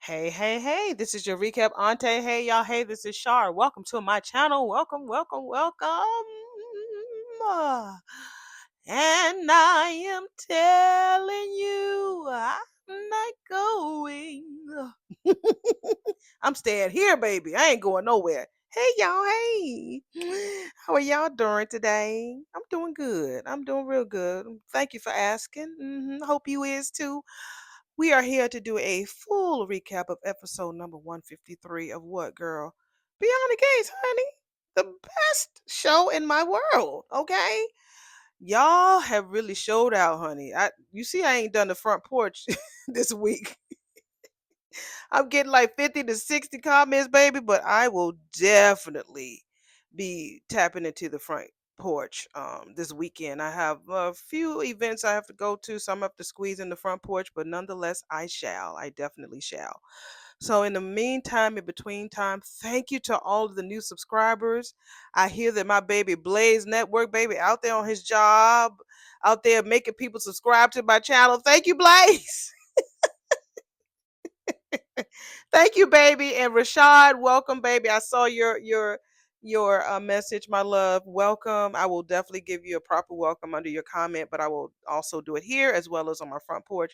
Hey, hey, hey, this is your recap Auntie. Hey, y'all. Hey, this is Shar. Welcome to my channel. Welcome, welcome, welcome. And I am telling you, I'm not going. I'm staying here, baby. I ain't going nowhere. Hey, y'all. Hey. How are y'all doing today? I'm doing good. I'm doing real good. Thank you for asking. Hope you is too. We are here to do a full recap of episode number 153 of what, girl? Beyond the Gates, honey. The best show in my world, okay? Y'all have really showed out, honey. You see I ain't done the front porch this week. I'm getting like 50 to 60 comments, baby, but I will definitely be tapping into the front porch this weekend. I have a few events I have to go to, so I'm up to squeeze in the front porch, but nonetheless, I shall. I definitely shall. So in the meantime, in between time, thank you to all of the new subscribers. I hear that my baby Blaze Network, baby, out there on his job, out there making people subscribe to my channel. Thank you, Blaze. Thank you, baby. And Rashad, welcome, baby. I saw your message, my love. Welcome. I will definitely give you a proper welcome under your comment, but I will also do it here as well as on my front porch.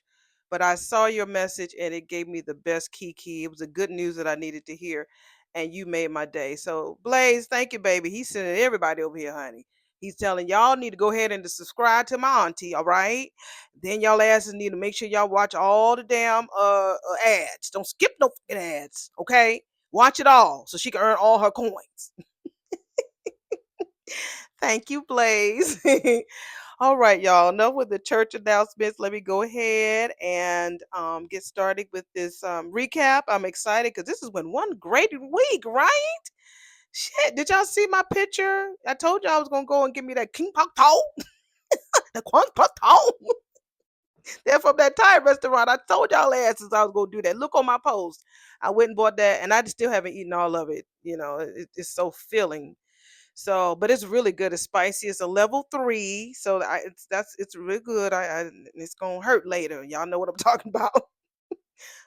But I saw your message and it gave me the best kiki. It was the good news that I needed to hear, and you made my day. So Blaze, thank you, baby. He's sending everybody over here, honey. He's telling y'all need to go ahead and to subscribe to my auntie, all right? Then y'all asses need to make sure y'all watch all the damn ads. Don't skip no fucking ads, okay? Watch it all so she can earn all her coins. Thank you, Blaze. All right, y'all. Enough with the church announcements. Let me go ahead and get started with this recap. I'm excited because this has been one great week, right? Shit, did y'all see my picture? I told y'all I was gonna go and give me that King Pak Tao, the Kwang Pak Tao. They're from that Thai restaurant. I told y'all asses I was gonna do that. Look on my post. I went and bought that, and I still haven't eaten all of it. You know, it's so filling. So, but it's really good. It's spicy. It's a level 3, so it's really good. It's gonna hurt later. Y'all know what I'm talking about.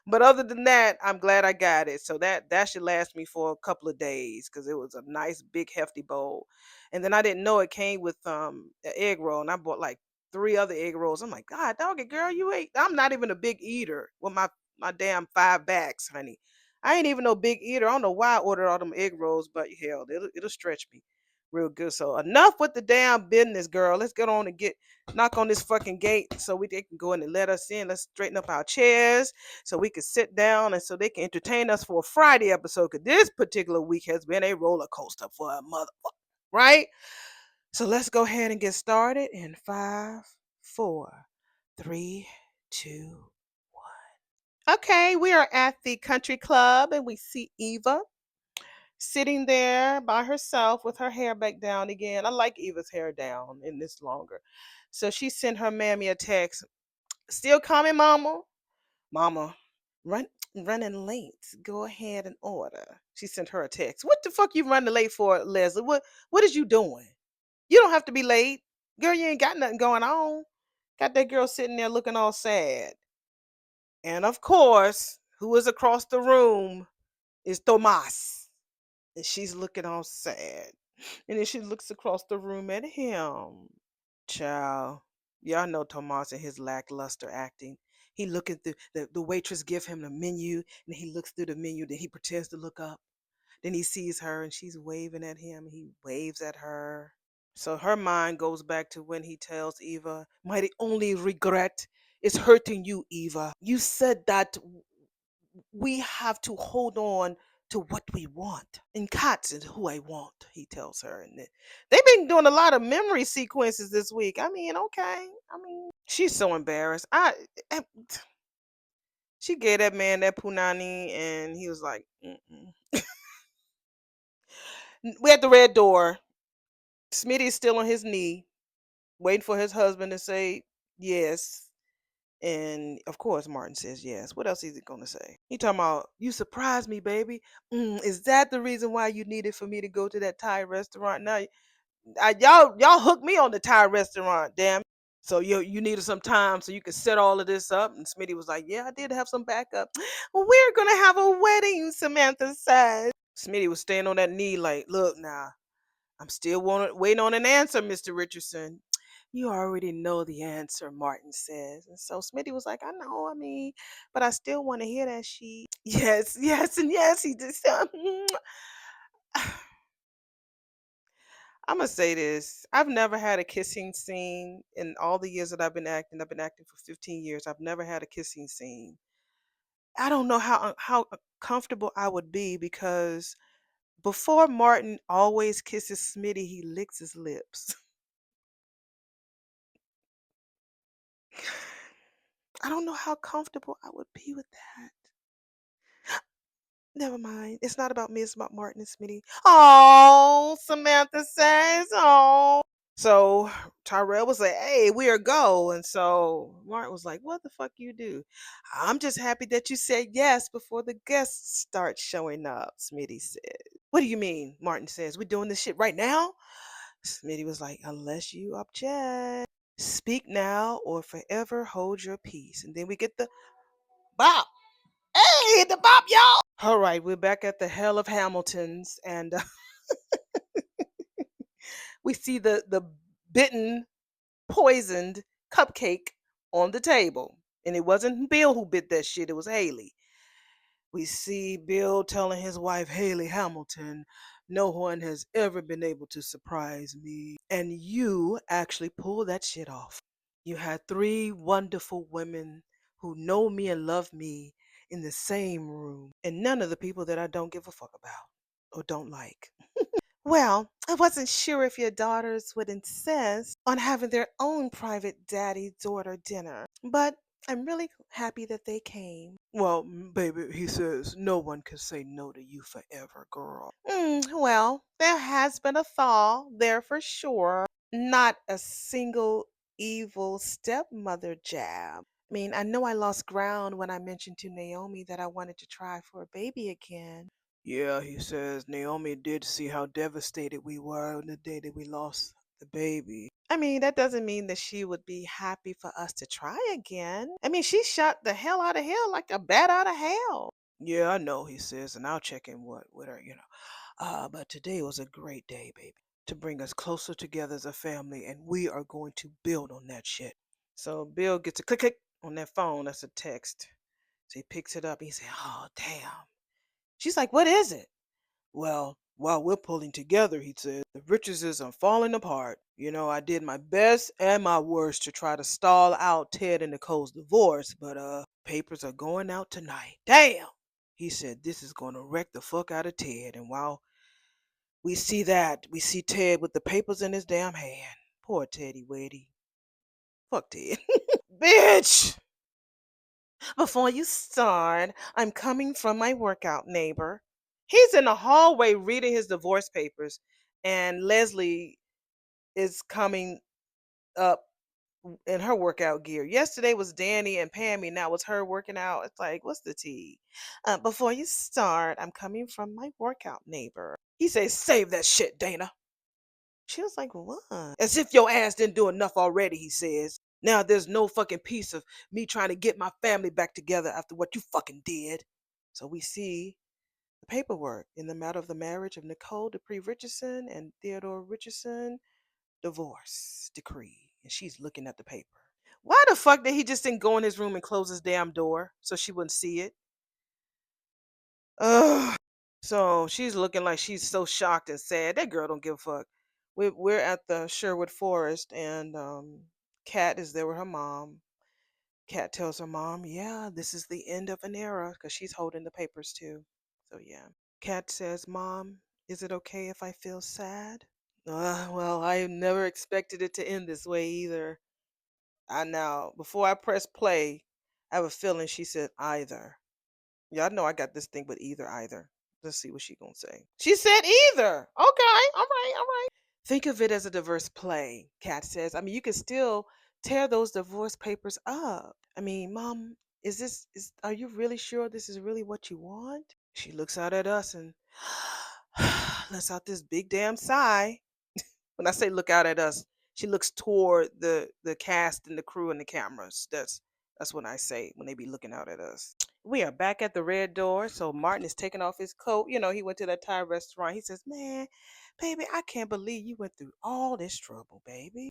But other than that, I'm glad I got it. So that should last me for a couple of days because it was a nice big hefty bowl. And then I didn't know it came with an egg roll, and I bought like 3 other egg rolls. I'm like, God, dog it, girl, you ate. I'm not even a big eater with my damn 5 bags, honey. I ain't even no big eater. I don't know why I ordered all them egg rolls, but hell, it'll stretch me real good. So enough with the damn business, girl. Let's get on and get knock on this fucking gate so they can go in and let us in. Let's straighten up our chairs so we can sit down and so they can entertain us for a Friday episode. Because this particular week has been a roller coaster for a motherfucker, right? So let's go ahead and get started in 5, 4, 3, 2, 1. Okay, we are at the country club and we see Eva sitting there by herself with her hair back down again. I like Eva's hair down in this longer. So she sent her mammy a text. Still coming, mama? Mama, run running late. Go ahead and order. She sent her a text. What the fuck you running late for, Leslie? What is you doing? You don't have to be late. Girl, you ain't got nothing going on. Got that girl sitting there looking all sad. And of course, who is across the room is Tomas. And she's looking all sad. And then she looks across the room at him. Child, y'all know Tomas and his lackluster acting. He looking through the waitress give him the menu, and he looks through the menu. Then he pretends to look up. Then he sees her, and she's waving at him. And he waves at her. So her mind goes back to when he tells Eva, "My only regret is hurting you, Eva. You said that we have to hold on to what we want. And Kat's is who I want," he tells her. And they've been doing a lot of memory sequences this week. I mean, okay. I mean, she's so embarrassed. She gave that man that punani, and he was like, mm-mm. We at the red door. Smitty's still on his knee, waiting for his husband to say yes. And of course, Martin says yes. What else is he gonna say? He talking about, "You surprised me, baby. Is that the reason why you needed for me to go to that Thai restaurant? Now, y'all hooked me on the Thai restaurant. Damn." So you needed some time so you could set all of this up. And Smitty was like, yeah, I did have some backup. Well, we're gonna have a wedding, Samantha said. Smitty was staying on that knee, like, look now, I'm still waiting on an answer, Mr. Richardson. You already know the answer, Martin says. And so Smitty was like, I know, I mean, but I still want to hear that she. Yes, yes, and yes, he just. I'm gonna say this. I've never had a kissing scene in all the years that I've been acting. I've been acting for 15 years. I've never had a kissing scene. I don't know how comfortable I would be because before Martin always kisses Smitty, he licks his lips. I don't know how comfortable I would be with that. Never mind. It's not about me. It's about Martin and Smitty. Oh, Samantha says. Oh. So Tyrell was like, hey, we are go. And so Martin was like, what the fuck you do? I'm just happy that you said yes before the guests start showing up, Smitty said. What do you mean? Martin says, we're doing this shit right now? Smitty was like, unless you object. Speak now or forever hold your peace. And then we get the bop. Hey, the bop, y'all. All right, we're back at the hell of Hamilton's, and we see the bitten, poisoned cupcake on the table. And it wasn't Bill who bit that shit, it was Haley. We see Bill telling his wife, Haley Hamilton, no one has ever been able to surprise me. And you actually pulled that shit off. You had three wonderful women who know me and love me in the same room, and none of the people that I don't give a fuck about or don't like. Well, I wasn't sure if your daughters would insist on having their own private daddy daughter dinner, but I'm really happy that they came. Well, baby, he says no one can say no to you forever, girl. Well, there has been a thaw there for sure. Not a single evil stepmother jab. I mean, I know I lost ground when I mentioned to Naomi that I wanted to try for a baby again. Yeah, he says Naomi did see how devastated we were on the day that we lost the baby. I mean, that doesn't mean that she would be happy for us to try again. I mean, she shot the hell out of hell like a bat out of hell. Yeah, I know, he says, and I'll check in with her, but today was a great day, baby, to bring us closer together as a family, and we are going to build on that shit. So Bill gets a click click on that phone. That's a text. So he picks it up. He said, oh, damn. She's like, what is it? Well, while we're pulling together, he said, the Richardses are falling apart. I did my best and my worst to try to stall out Ted and Nicole's divorce, but papers are going out tonight. Damn! He said this is gonna wreck the fuck out of Ted, and while we see that, we see Ted with the papers in his damn hand. Poor Teddy Weddy. Fuck Ted. Bitch! Before you start, I'm coming from my workout neighbor. He's in the hallway reading his divorce papers, and Leslie is coming up in her workout gear. Yesterday was Danny and Pammy, now it's her working out. It's like, what's the tea? Before you start, I'm coming from my workout neighbor. He says, save that shit, Dana. She was like, what? As if your ass didn't do enough already, he says. Now there's no fucking piece of me trying to get my family back together after what you fucking did. So we see the paperwork in the matter of the marriage of Nicole Dupree Richardson and Theodore Richardson divorce decree. And she's looking at the paper. Why the fuck did he just didn't go in his room and close his damn door so she wouldn't see it? Ugh. So she's looking like she's so shocked and sad. That girl don't give a fuck. We're at the Sherwood Forest, and Cat is there with her mom. Cat tells her mom, yeah, this is the end of an era, because she's holding the papers too. So yeah. Cat says, Mom, is it okay if I feel sad? Well, I never expected it to end this way either. I now, before I press play, I have a feeling she said either. Y'all know I got this thing with either. Let's see what she gonna say. She said either. Okay, all right, all right. Think of it as a diverse play, Kat says. I mean, you can still tear those divorce papers up. I mean, Mom, are you really sure this is really what you want? She looks out at us and lets out this big damn sigh. When I say look out at us, She looks toward the cast and the crew and the cameras. That's what I say when they be looking out at us. We are back at the red door. So Martin is taking off his coat. You know, he went to that Thai restaurant. He says, "Man, baby, I can't believe you went through all this trouble, baby."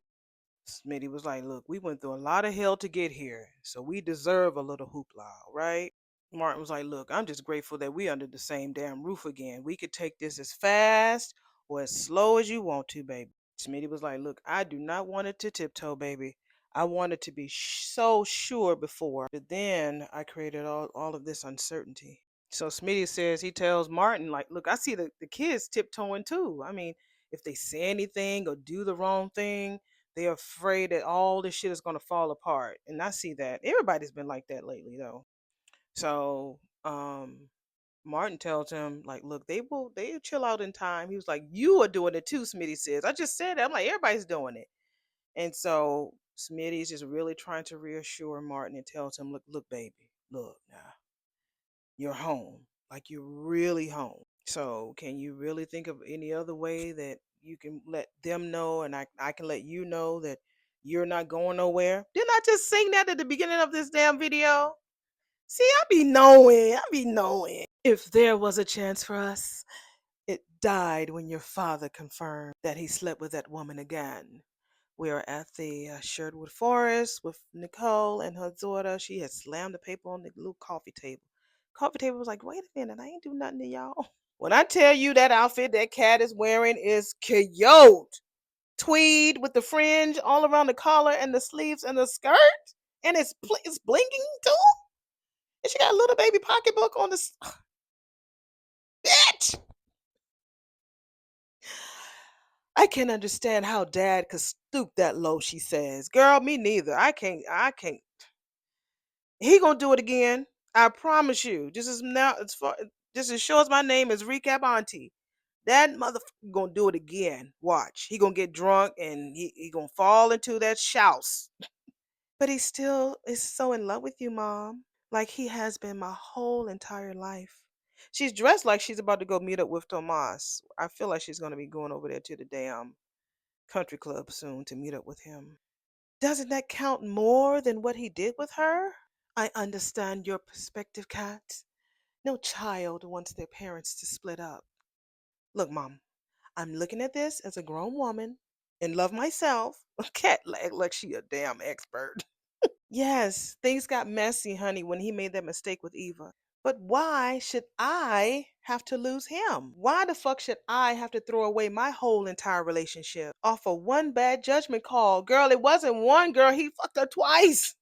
Smitty was like, "Look, we went through a lot of hell to get here, so we deserve a little hoopla, right?" Martin was like, "Look, I'm just grateful that we under the same damn roof again. We could take this as fast or as slow as you want to, baby." Smitty was like, "Look, I do not want it to tiptoe, baby. I wanted to be so sure before, but then I created all of this uncertainty." So Smitty says he tells Martin, like, "Look, I see the kids tiptoeing too. I mean, if they say anything or do the wrong thing, they're afraid that all this shit is gonna fall apart." And I see that. Everybody's been like that lately though. So Martin tells him, like, "Look, they'll chill out in time." He was like, "You are doing it too," Smitty says. I just said that. I'm like, everybody's doing it. And so Smitty's just really trying to reassure Martin and tells him, "Look, baby, look now. You're home. Like you're really home. So can you really think of any other way that you can let them know and I can let you know that you're not going nowhere?" Didn't I just sing that at the beginning of this damn video? See, I be knowing. I be knowing. If there was a chance for us, it died when your father confirmed that he slept with that woman again. We are at the Sherwood Forest with Nicole and her daughter. She had slammed the paper on the little coffee table. Coffee table was like, "Wait a minute, I ain't do nothing to y'all." When I tell you that outfit that Cat is wearing is cute. Tweed with the fringe all around the collar and the sleeves and the skirt. And it's blinking too. And she got a little baby pocketbook on the bitch. I can't understand how dad could stoop that low, she says. Girl, me neither. I can't. He gonna do it again. I promise you. Just as sure as my name is Recap Aunty. That motherfucker gonna do it again. Watch. He gonna get drunk and he gonna fall into that shouse. But he still is so in love with you, Mom. Like he has been my whole entire life. She's dressed like she's about to go meet up with Tomas. I feel like she's gonna be going over there to the damn country club soon to meet up with him. Doesn't that count more than what he did with her? I understand your perspective, Kat. No child wants their parents to split up. Look, Mom, I'm looking at this as a grown woman and love myself. Cat like she a damn expert. Yes, things got messy, honey, when he made that mistake with Eva. But why should I have to lose him? Why the fuck should I have to throw away my whole entire relationship off of one bad judgment call? Girl, it wasn't one girl. He fucked her twice.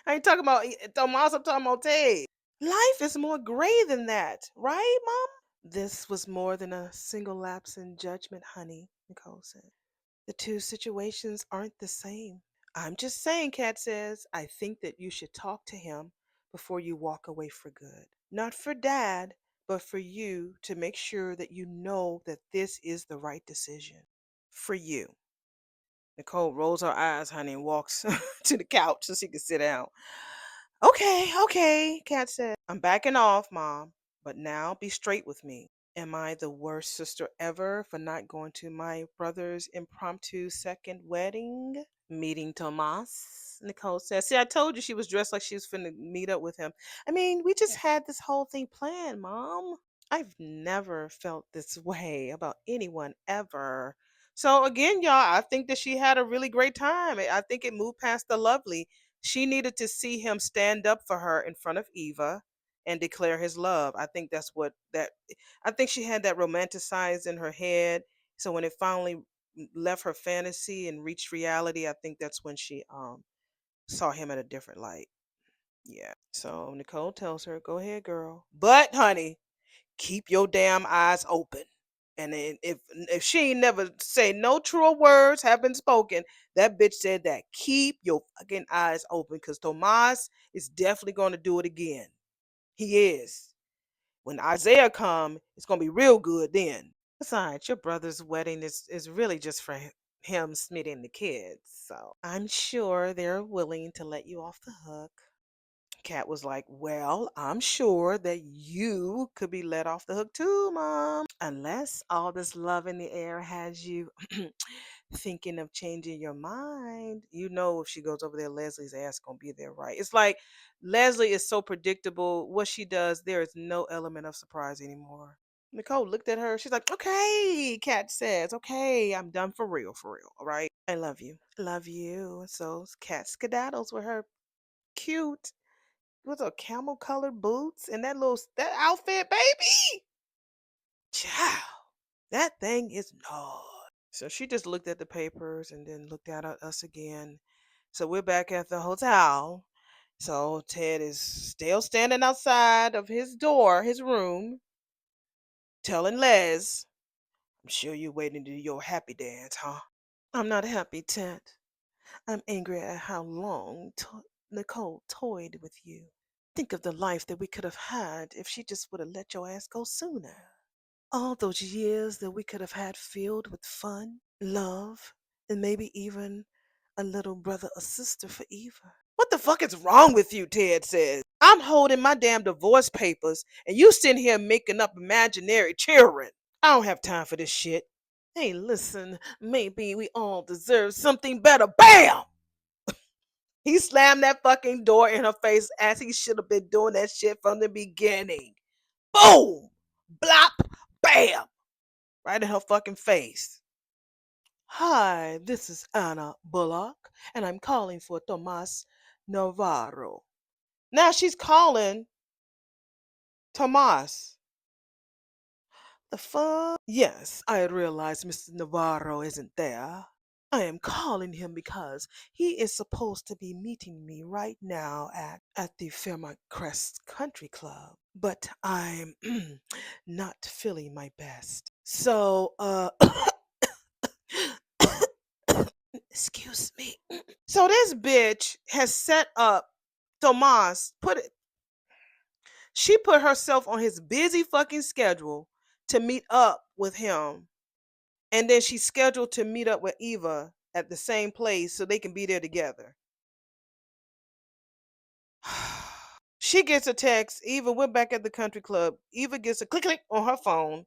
I ain't talking about Tomas, I'm talking about Ted. Life is more gray than that, right, Mom? This was more than a single lapse in judgment, honey, Nicole said. The two situations aren't the same. I'm just saying, Kat says, I think that you should talk to him before you walk away for good. Not for dad, but for you to make sure that you know that this is the right decision. For you. Nicole rolls her eyes, honey, and walks to the couch so she can sit down. Okay, okay, Kat said. I'm backing off, Mom. But now be straight with me. Am I the worst sister ever for not going to my brother's impromptu second wedding? Meeting Tomas, Nicole says. See, I told you she was dressed like she was finna meet up with him. I mean, we just had this whole thing planned, Mom. I've never felt this way about anyone ever. So again, y'all, I think that she had a really great time. I think it moved past the lovely. She needed to see him stand up for her in front of Eva and declare his love. I think that's what that I think she had that romanticized in her head. So when it finally left her fantasy and reached reality, I think that's when she saw him at a different light. Yeah. So Nicole tells her, "Go ahead, girl. But honey, keep your damn eyes open." And then if she ain't never say no truer words have been spoken, that bitch said that. Keep your fucking eyes open because Tomas is definitely going to do it again. He is. When Isaiah come, it's gonna be real good then. Besides, your brother's wedding is really just for him, Smitty, and the kids. So I'm sure they're willing to let you off the hook. Kat was like, "Well, I'm sure that you could be let off the hook too, Mom. Unless all this love in the air has you thinking of changing your mind. You know, if she goes over there, Leslie's ass gonna be there, right? It's like Leslie is so predictable. What she does, there is no element of surprise anymore. Nicole looked at her. She's like, okay, Cat says, okay, I'm done for real, all right? I love you. Love you. So Cat skedaddles with her cute, with her camel colored boots and that outfit, baby. Ciao. That thing is no. So she just looked at the papers and then looked at us again. So we're back at the hotel. So Ted is still standing outside of his door, his room, telling Les, I'm sure you're waiting to do your happy dance, huh? I'm not happy, Ted. I'm angry at how long Nicole toyed with you. Think of the life that we could have had if she just would have let your ass go sooner. All those years that we could have had filled with fun, love, and maybe even a little brother or sister for Eva. What the fuck is wrong with you? Ted says. I'm holding my damn divorce papers and you sitting here making up imaginary children. I don't have time for this shit. Hey, listen, maybe we all deserve something better. Bam! He slammed that fucking door in her face as he should have been doing that shit from the beginning. Boom! Blop! Bam! Right in her fucking face. Hi, this is Anna Bullock, and I'm calling for Tomas Navarro. Now she's calling Tomas. The fuck? Yes, I realize Mr. Navarro isn't there. I am calling him because he is supposed to be meeting me right now at the Fairmont Crest Country Club. But I'm not feeling my best. So, excuse me. So this bitch has set up Tomas, she put herself on his busy fucking schedule to meet up with him. And then she's scheduled to meet up with Eva at the same place so they can be there together. She gets a text. Eva, we're back at the country club. Eva gets a click click on her phone.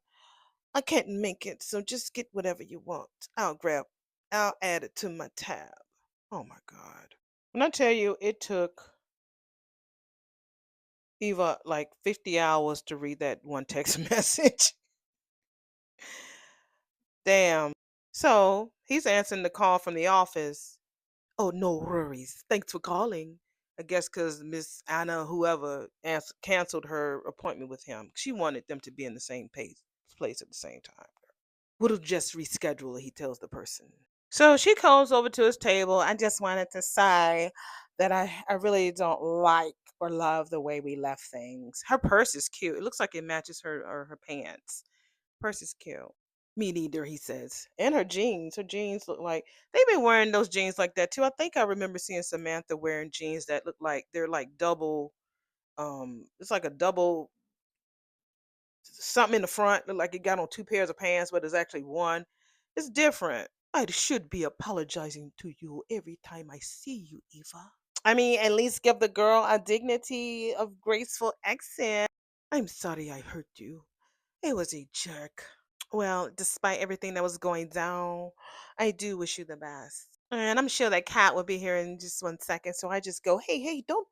I can't make it, so just get whatever you want. I'll add it to my tab. Oh my God. When I tell you it took Eva like 50 hours to read that one text message. Damn. So he's answering the call from the office. Oh, no worries. Thanks for calling. I guess because Miss Anna, whoever, canceled her appointment with him. She wanted them to be in the same place at the same time. We'll just reschedule, he tells the person. So she comes over to his table. I just wanted to say that I really don't like or love the way we left things. Her purse is cute. It looks like it matches her pants. Purse is cute. Me neither, he says. And her jeans. Her jeans look like they've been wearing those jeans like that too. I think I remember seeing Samantha wearing jeans that look like they're like double it's like a double something in the front, look like it got on two pairs of pants, but it's actually one. It's different. I should be apologizing to you every time I see you, Eva. I mean, at least give the girl a dignity of graceful accent. I'm sorry I hurt you. It was a jerk. Well, despite everything that was going down, I do wish you the best. And I'm sure that Cat will be here in just 1 second. So I just go, hey, don't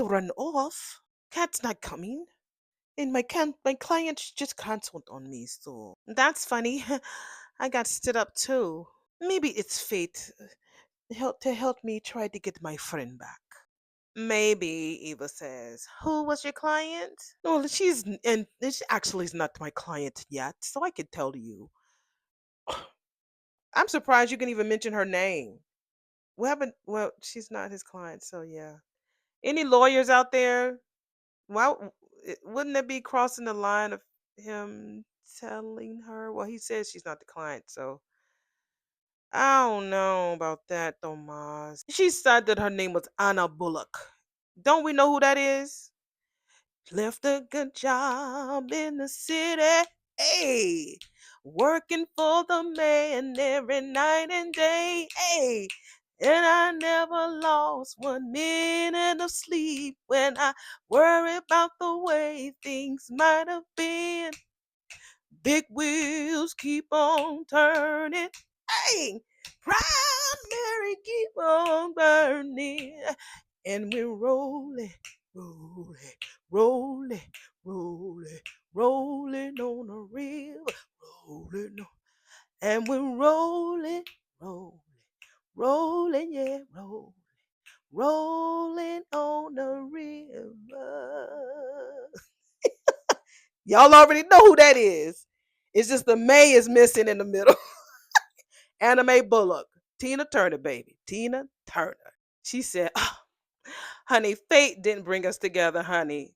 run off. Cat's not coming. And my client just canceled on me, so that's funny. I got stood up too. Maybe it's fate to help me try to get my friend back. Maybe, Eva says. Who was your client? Well, she actually is not my client yet, so I could tell you. I'm surprised you can even mention her name. We haven't. Well, she's not his client, so yeah. Any lawyers out there? Why wouldn't it be crossing the line of him telling her? Well, he says she's not the client, so I don't know about that, Tomas. She said that her name was Anna Bullock. Don't we know who that is? Left a good job in the city. Hey, working for the man every night and day. Hey, and I never lost 1 minute of sleep when I worry about the way things might have been. Big wheels keep on turning. Hey, Primary keep on burning. And we're rolling, rolling, rolling, rolling, rolling on a river, rolling on, and we're rolling, rolling, rolling, yeah, rolling on the river. Y'all already know who that is. It's just the May is missing in the middle. Anime Bullock, Tina Turner, baby, Tina Turner. She said, oh, honey, fate didn't bring us together, honey.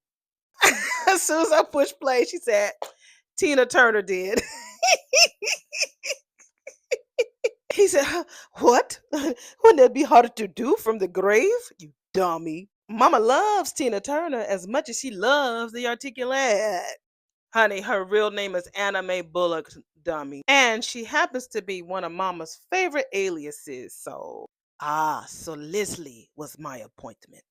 As soon as I pushed play, she said, Tina Turner did. He said, "Huh, what? Wouldn't that be harder to do from the grave? You dummy. Mama loves Tina Turner as much as she loves the articulate. Honey, her real name is Anna Mae Bullock, dummy. And she happens to be one of Mama's favorite aliases, so. Ah, so Leslie was my appointment.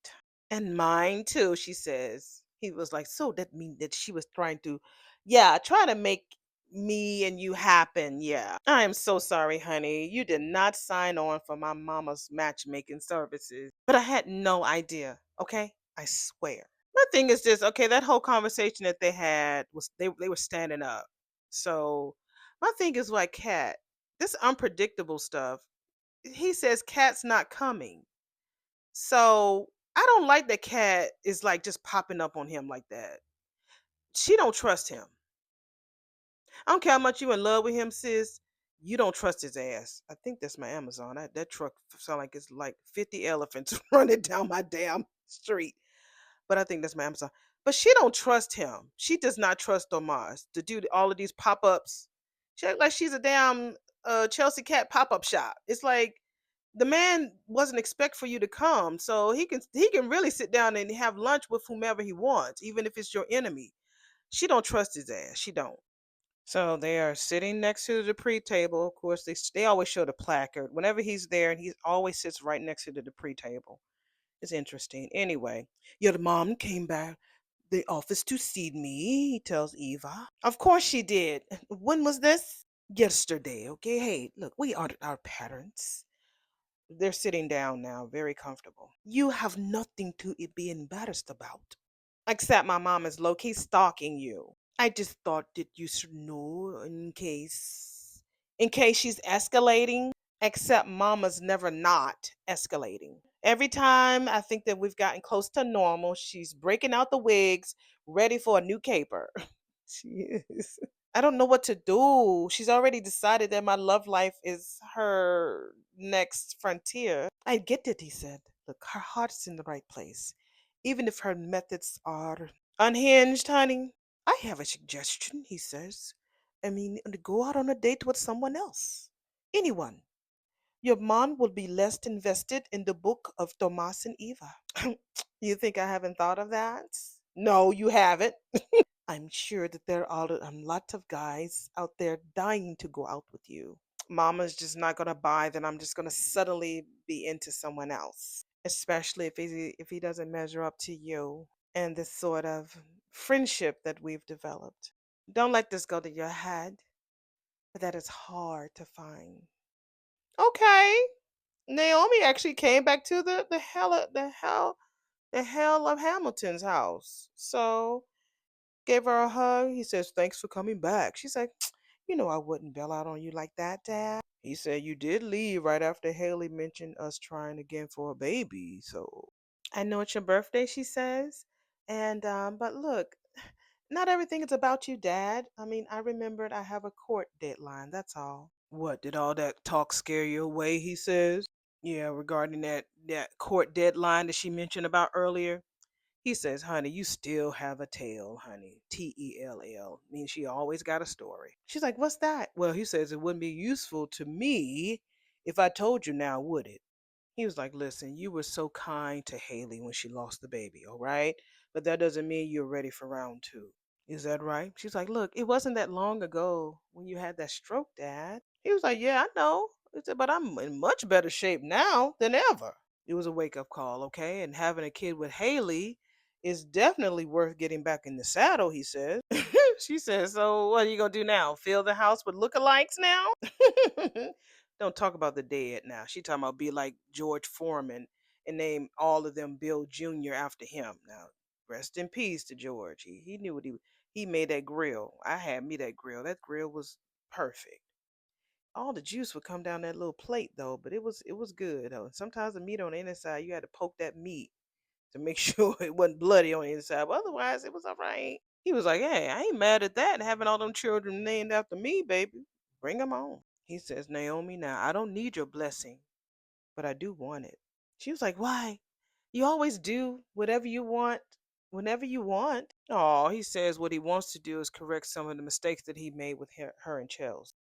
And mine too, she says. He was like, so that mean that she was trying to, yeah, trying to make me and you happen. Yeah. I am so sorry, honey. You did not sign on for my mama's matchmaking services. But I had no idea. Okay? I swear. My thing is this, okay, that whole conversation that they had was they were standing up. So my thing is like Cat, this unpredictable stuff. He says Cat's not coming. So I don't like that Cat is like just popping up on him like that. She don't trust him. I don't care how much you in love with him, sis. You don't trust his ass. I think that's my Amazon. That truck sound like it's like 50 elephants running down my damn street. But I think that's my Amazon. But she don't trust him. She does not trust Tomas to do all of these pop-ups. She act like she's a damn Chelsea Cat pop-up shop. It's like the man wasn't expect for you to come, so he can really sit down and have lunch with whomever he wants, even if it's your enemy. She don't trust his ass. She don't. So they are sitting next to the pre table. Of course, they always show the placard whenever he's there, and he always sits right next to the pre table. It's interesting. Anyway, your mom came back the office to see me, he tells Eva. Of course she did. When was this? Yesterday, okay? Hey, look, we are our parents. They're sitting down now, very comfortable. You have nothing to be embarrassed about. Except my mom is low key stalking you. I just thought that you should know in case she's escalating. Except mama's never not escalating. Every time I think that we've gotten close to normal, she's breaking out the wigs, ready for a new caper. She is. I don't know what to do. She's already decided that my love life is her next frontier. I get it, he said. Look, her heart's in the right place. Even if her methods are unhinged, honey. I have a suggestion, he says. I mean, to go out on a date with someone else. Anyone. Your mom will be less invested in the book of Tomas and Eva. You think I haven't thought of that? No, you haven't. I'm sure that there are a lot of guys out there dying to go out with you. Mama's just not gonna buy that I'm just gonna suddenly be into someone else, especially if he doesn't measure up to you and this sort of friendship that we've developed. Don't let this go to your head, but that is hard to find. Okay, Naomi actually came back to the hell of Hamilton's house. So gave her a hug. He says, thanks for coming back. She's like, you know I wouldn't bail out on you like that, Dad. He said you did leave right after Haley mentioned us trying again for a baby. So I know it's your birthday, she says. And but look, not everything is about you, Dad. I mean, I remembered I have a court deadline, that's all. What, did all that talk scare you away, he says? Yeah, regarding that court deadline that she mentioned about earlier. He says, honey, you still have a tail, honey. Tell. Means she always got a story. She's like, what's that? Well, he says it wouldn't be useful to me if I told you now, would it? He was like, listen, you were so kind to Haley when she lost the baby, all right? But that doesn't mean you're ready for round two. Is that right? She's like, look, it wasn't that long ago when you had that stroke, Dad. He was like, yeah, I know. He said, but I'm in much better shape now than ever. It was a wake up call, okay? And having a kid with Haley is definitely worth getting back in the saddle, he says. She says, so what are you going to do now? Fill the house with lookalikes now? Don't talk about the dead now. She talking about be like George Foreman and name all of them Bill Jr. after him. Now, rest in peace to George. He knew what he made that grill. I had me that grill. That grill was perfect. All the juice would come down that little plate though, but it was good though. Sometimes the meat on the inside, you had to poke that meat to make sure it wasn't bloody on the inside. But otherwise, it was all right. He was like, "Hey, I ain't mad at that. Having all them children named after me, baby. Bring them on." He says, "Naomi, now I don't need your blessing, but I do want it." She was like, "Why? You always do whatever you want, whenever you want." Oh, he says what he wants to do is correct some of the mistakes that he made with her and Chels.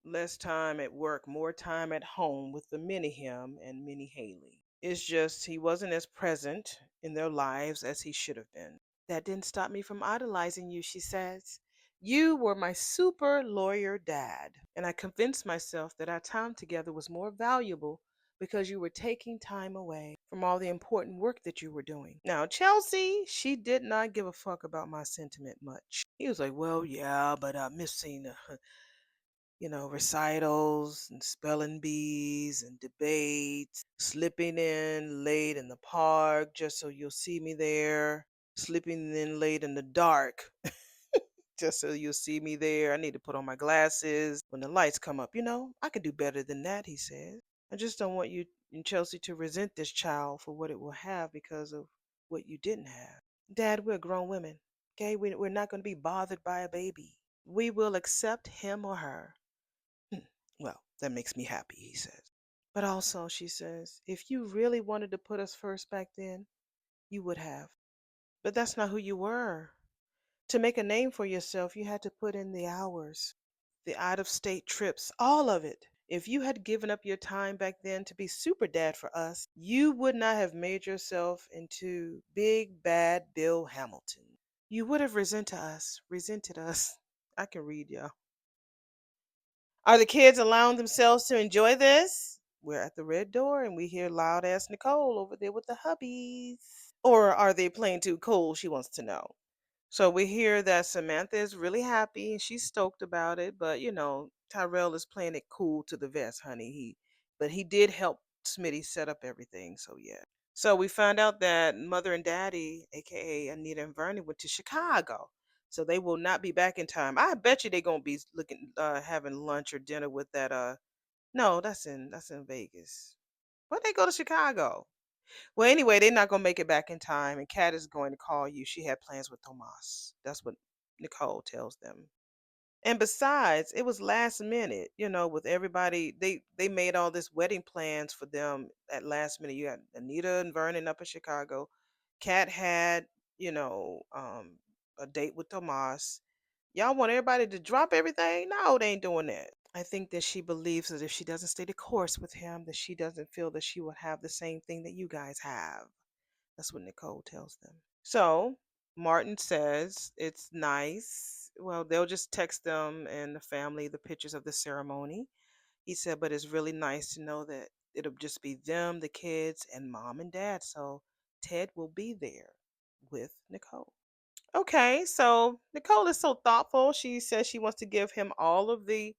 Less time at work, more time at home with the mini him and mini Haley. It's just he wasn't as present in their lives as he should have been. That didn't stop me from idolizing you, she says. You were my super lawyer dad, and I convinced myself that our time together was more valuable because you were taking time away from all the important work that you were doing. Now, Chelsea, she did not give a fuck about my sentiment much. He was like, "Well, yeah, but I'm missing recitals and spelling bees and debates, slipping in late in the park just so you'll see me there, sleeping in late in the dark just so you'll see me there. I need to put on my glasses when the lights come up. I could do better than that," he says. "I just don't want you and Chelsea to resent this child for what it will have because of what you didn't have. Dad, we're grown women, okay? We're not going to be bothered by a baby. We will accept him or her." Hmm. Well, that makes me happy, he says. "But also," she says, "if you really wanted to put us first back then, you would have. But that's not who you were. To make a name for yourself, you had to put in the hours, the out of state trips, all of it. If you had given up your time back then to be super dad for us, you would not have made yourself into big bad Bill Hamilton. You would have resented us." I can read, y'all. Are the kids allowing themselves to enjoy this? We're at the red door and we hear loud ass Nicole over there with the hubbies. Or are they playing too cool? She wants to know. So we hear that Samantha is really happy and she's stoked about it, but Tyrell is playing it cool to the vest, honey. But he did help Smitty set up everything, so yeah. So we found out that Mother and Daddy, aka Anita and Vernon, went to Chicago. So they will not be back in time. I bet you they're gonna be looking having lunch or dinner with that no, that's in Vegas. Why'd they go to Chicago? Well, anyway, they're not gonna make it back in time, and Kat is going to call you. She had plans with Tomas. That's what Nicole tells them. And besides, it was last minute, with everybody. They made all this wedding plans for them at last minute. You got Anita and Vernon up in Chicago. Kat had, you know, um, a date with Tomas. Y'all want everybody to drop everything? No, they ain't doing that. I think that she believes that if she doesn't stay the course with him, that she doesn't feel that she will have the same thing that you guys have. That's what Nicole tells them. So Martin says it's nice. Well, they'll just text them and the family the pictures of the ceremony. He said, but it's really nice to know that it'll just be them, the kids, and mom and dad. So Ted will be there with Nicole. Okay, so Nicole is so thoughtful. She says she wants to give him all of the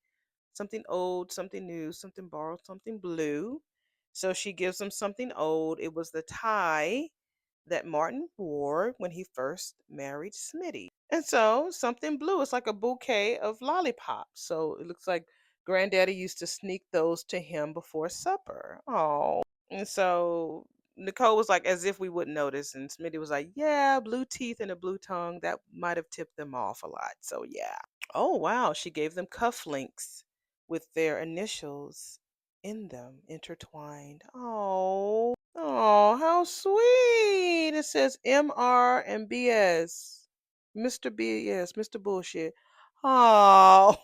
something old, something new, something borrowed, something blue. So she gives him something old. It was the tie that Martin wore when he first married Smitty. And so something blue, it's like a bouquet of lollipops. So it looks like Granddaddy used to sneak those to him before supper. Oh. And so Nicole was like, as if we wouldn't notice. And Smitty was like, yeah, blue teeth and a blue tongue. That might have tipped them off a lot. So yeah. Oh, wow. She gave them cufflinks with their initials in them intertwined. Oh, how sweet. It says MR and BS. Mr. BS, Mr. Bullshit. Oh.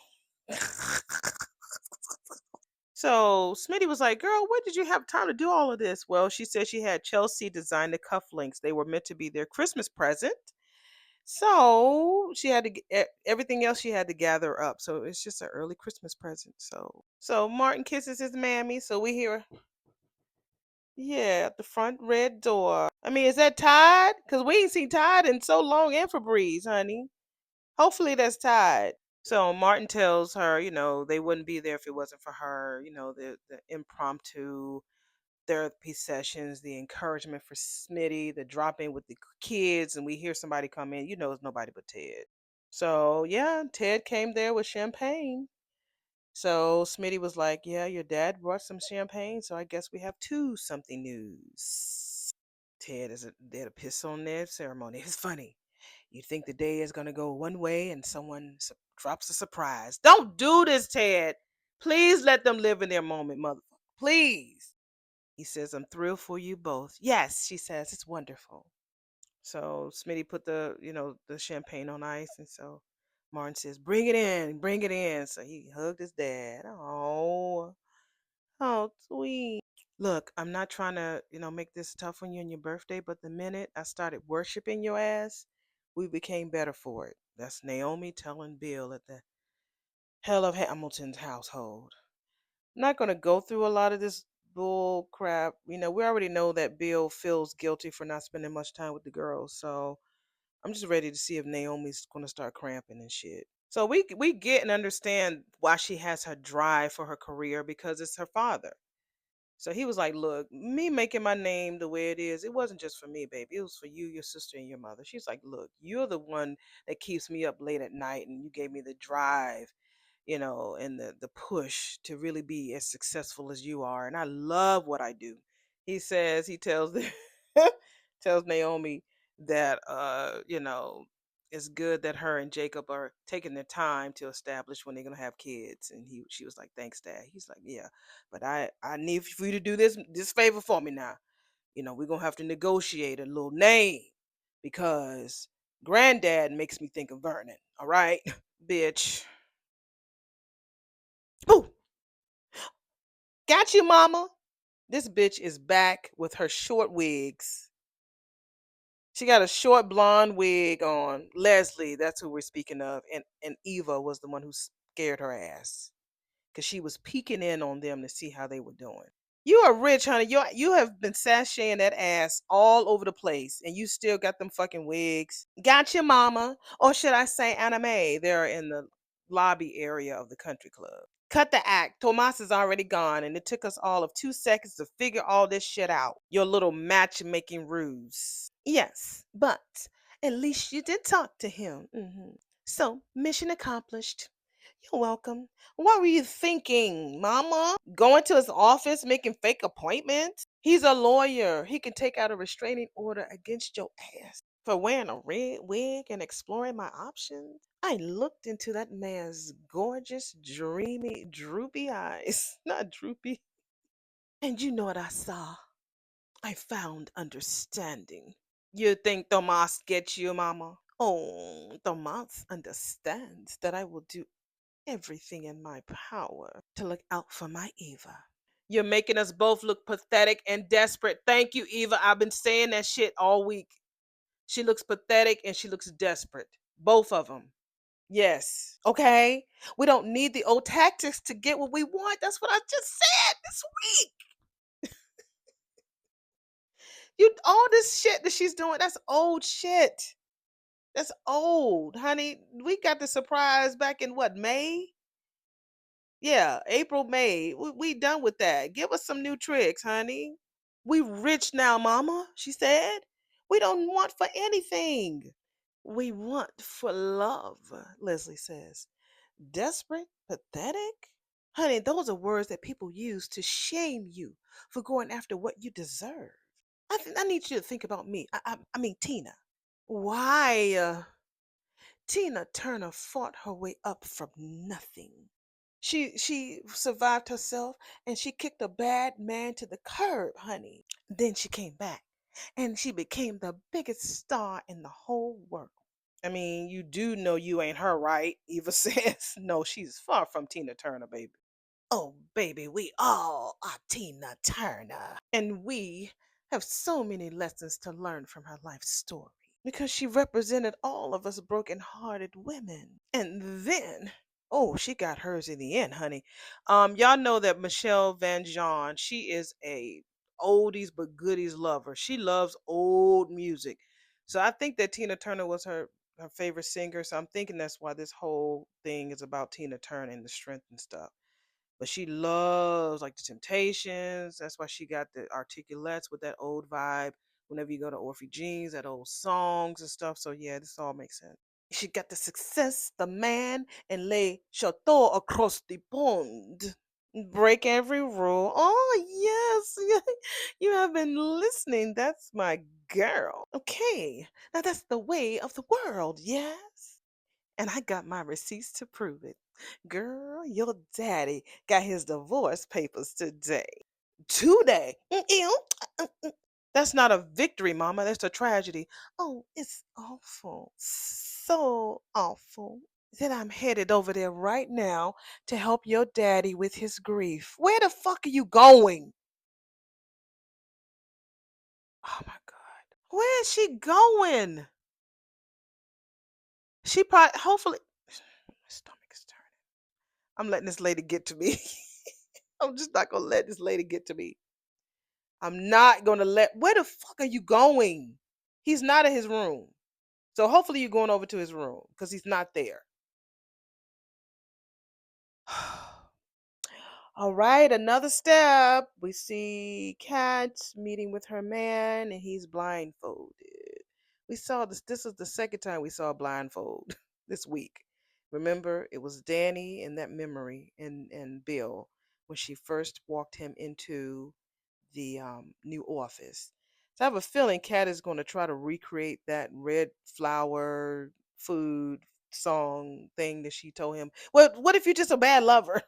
So Smitty was like, girl, when did you have time to do all of this? Well, she said she had Chelsea design the cufflinks. They were meant to be their Christmas present. So she had to get everything else she had to gather up. So it's just an early Christmas present. So Martin kisses his mammy. So we hear, yeah, at the front red door. I mean, is that Tide? Because we ain't seen Tide in so long and Febreze, honey. Hopefully that's Tide. So Martin tells her, they wouldn't be there if it wasn't for her. The impromptu therapy sessions, the encouragement for Smitty, the drop in with the kids, and we hear somebody come in. It's nobody but Ted. So yeah, Ted came there with champagne. So Smitty was like, "Yeah, your dad brought some champagne, so I guess we have two something news." Ted is there to piss on their ceremony. It's funny. You think the day is gonna go one way, and someone drops a surprise. Don't do this, Ted. Please let them live in their moment, mother. Please. He says, "I'm thrilled for you both." Yes, she says, "It's wonderful." So Smitty put the champagne on ice, and so Martin says, "Bring it in, bring it in." So he hugged his dad. Oh, sweet. Look, I'm not trying to, make this tough on you on your birthday, but the minute I started worshiping your ass, we became better for it. That's Naomi telling Bill at the hell of Hamilton's household. I'm not going to go through a lot of this bull crap. We already know that Bill feels guilty for not spending much time with the girls, so I'm just ready to see if Naomi's going to start cramping and shit. So we get and understand why she has her drive for her career because it's her father. So he was like, "Look, me making my name the way it is, it wasn't just for me, baby. It was for you, your sister, and your mother." She's like, "Look, you're the one that keeps me up late at night, and you gave me the drive, and the push to really be as successful as you are. And I love what I do." He tells tells Naomi that it's good that her and Jacob are taking their time to establish when they're gonna have kids. And she was like, "Thanks, Dad." He's like, "Yeah, but I need for you to do this favor for me now. We're gonna have to negotiate a little name because Granddad makes me think of Vernon. All right, bitch." Ooh, got you, mama. This bitch is back with her short wigs. She got a short blonde wig on. Leslie, that's who we're speaking of. And Eva was the one who scared her ass. Because she was peeking in on them to see how they were doing. You are rich, honey. You have been sashaying that ass all over the place, and you still got them fucking wigs. Gotcha, mama. Or should I say anime? They're in the lobby area of the country club. Cut the act. Tomas is already gone, and it took us all of 2 seconds to figure all this shit out. Your little matchmaking ruse. Yes, but at least you did talk to him. So, mission accomplished. You're welcome. What were you thinking, mama? Going to his office, making fake appointments? He's a lawyer. He can take out a restraining order against your ass for wearing a red wig and exploring my options. I looked into that man's gorgeous, dreamy, droopy eyes. Not droopy. And you know what I saw? I found understanding. You think Tomas gets you, mama? Oh, Tomas understands that I will do everything in my power to look out for my Eva. You're making us both look pathetic and desperate. Thank you, Eva. I've been saying that shit all week. She looks pathetic and she looks desperate. Both of them. Yes. Okay. We don't need the old tactics to get what we want. That's what I just said this week. You all this shit that she's doing, that's old shit. That's old, honey. We got the surprise back in what, May? Yeah, April, May. We done with that. Give us some new tricks, honey. We rich now, mama, she said. We don't want for anything. We want for love, Leslie says. Desperate? Pathetic? Honey, those are words that people use to shame you for going after what you deserve. I need you to think about me. I mean, Tina. Why? Tina Turner fought her way up from nothing. She survived herself and she kicked a bad man to the curb, honey. Then she came back and she became the biggest star in the whole world. I mean, you do know you ain't her, right? Eva says. No, she's far from Tina Turner, baby. Oh, baby, we all are Tina Turner. And we have so many lessons to learn from her life story because she represented all of us broken-hearted women. And then, oh, she got hers in the end, honey. Y'all know that Michelle Van John, she is a oldies but goodies lover. She loves old music. So I think that Tina Turner was her her favorite singer. So I'm thinking that's why this whole thing is about Tina Turner and the strength and stuff. But she loves like the Temptations. That's why she got the articulates with that old vibe. Whenever you go to Orphe Jeans, that old songs and stuff. So yeah, this all makes sense. She got the success, the man, and lay chateau across the pond. Break every rule. Oh yes, you have been listening. That's my girl. Okay, now that's the way of the world. Yes, and I got my receipts to prove it. Girl, your daddy got his divorce papers today. Today. Ew. That's not a victory, Mama. That's a tragedy. Oh, it's awful. So awful. Then I'm headed over there right now to help your daddy with his grief. Where the fuck are you going? Oh my God. Where is she going? She probably, hopefully, my stomach is turning. I'm letting this lady get to me. I'm just not going to let this lady get to me. I'm not going to let, where the fuck are you going? He's not in his room. So hopefully you're going over to his room because he's not there. All right, another step. We see Cat meeting with her man, and he's blindfolded. We saw this. This is the second time we saw a blindfold this week. Remember, it was Danny in that memory and Bill when she first walked him into the new office. So I have a feeling Cat is going to try to recreate that red flower food song thing that she told him. What if you're just a bad lover?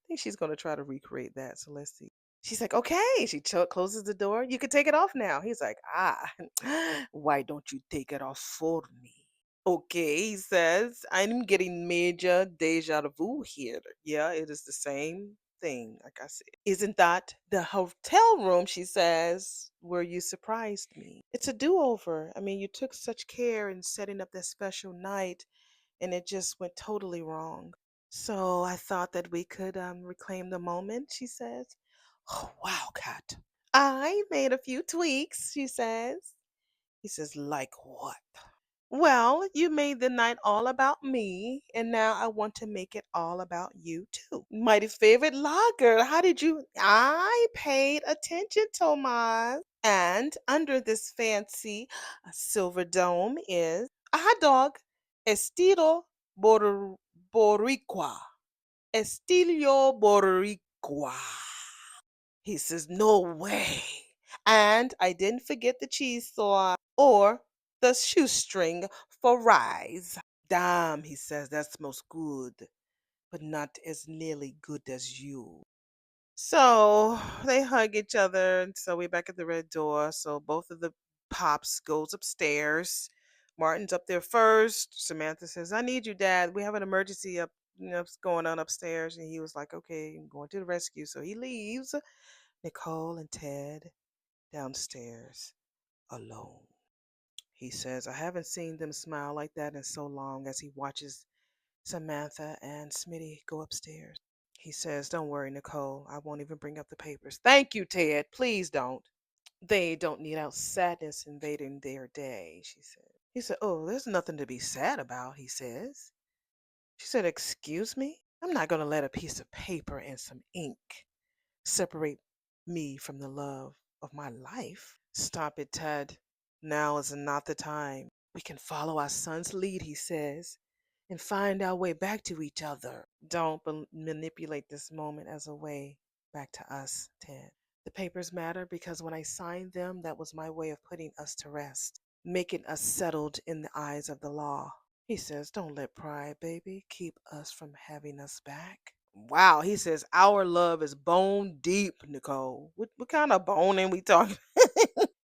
Think she's gonna try to recreate that. So let's see. She's like, okay. She closes the door. You can take it off now. He's like, ah, why don't you take it off for me? Okay, he says, I'm getting major deja vu here. Yeah, it is the same thing, like I said. Isn't that the hotel room, she says, where you surprised me? It's a do over. I mean, you took such care in setting up that special night, and it just went totally wrong. So I thought that we could reclaim the moment, she says. Oh, wow, Kat. I made a few tweaks, she says. He says, like what? Well, you made the night all about me, and now I want to make it all about you too. Mighty favorite lager. How did you? I paid attention, Tomas. And under this fancy silver dome is a hot dog, estilo boricua. Estilo boricua. He says, no way. And I didn't forget the cheese sauce or the shoestring for rice. Damn, he says, that smells good, but not as nearly good as you. So they hug each other. And so we're back at the red door. So both of the pops goes upstairs. Martin's up there first. Samantha says, I need you, Dad. We have an emergency up, going on upstairs. And he was like, okay, I'm going to the rescue. So he leaves Nicole and Ted downstairs alone. He says, I haven't seen them smile like that in so long as he watches Samantha and Smitty go upstairs. He says, don't worry, Nicole. I won't even bring up the papers. Thank you, Ted. Please don't. They don't need out sadness invading their day, she said. He said, oh, there's nothing to be sad about, he says. She said, excuse me? I'm not going to let a piece of paper and some ink separate me from the love of my life. Stop it, Ted. Now is not the time. We can follow our son's lead, he says, and find our way back to each other. Don't manipulate this moment as a way back to us, Ted. The papers matter because when I signed them, that was my way of putting us to rest, making us settled in the eyes of the law. He says, don't let pride, baby, keep us from having us back. Wow, he says, our love is bone deep, Nicole. What kind of boning we talking?